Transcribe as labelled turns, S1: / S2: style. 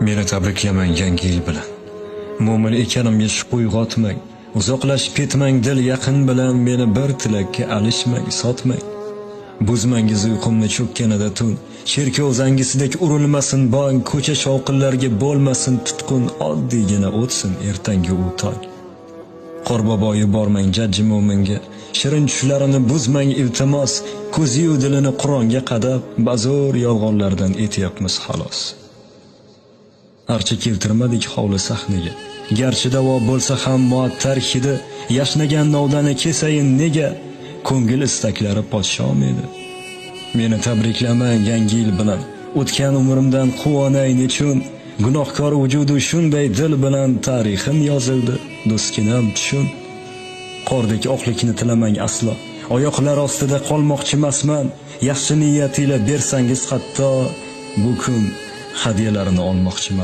S1: Meni tabriklamang yangi yil bilan. Mo'min ekanimga shubha uyg'otmang. Uzoqlashib ketmang dil yaqin bilan, meni bir tilakka alishmang, sotmang. Buzmangiz uyqumni cho'kkanida tun, cherkov zangisidek urilmasin bong, ko'cha shovqinlarga bo'lmasin tutqun, oddiygina o'tsin ertangi u tong. Qorbobo yubormang jajji mo'minga, shirin tushlarini buzmang iltimos, ko'zi-yu dilini Qur'onga qadab, bazo'r yolg'onlardan etyapmiz xolos. Archa keltirmadik hovli sahniga, garchi davo bo'lsa ham muattar hidi, yashnagan novdani kesayin nega, ko'ngil istaklari podshom edi. Meni tabriklamang yangi yil bilan, o'tgan umrimdan quvonay nechun, gunohkor vujudu shunday dil bilan tarixim yozildi, do'stkinam tushun. Qordek oqlikni tilamang aslo, oyoqlar ostida qolmoqchimasman, yaxshi niyat ila bersangiz hatto, bu kun hadiyalarini olmoqchiman.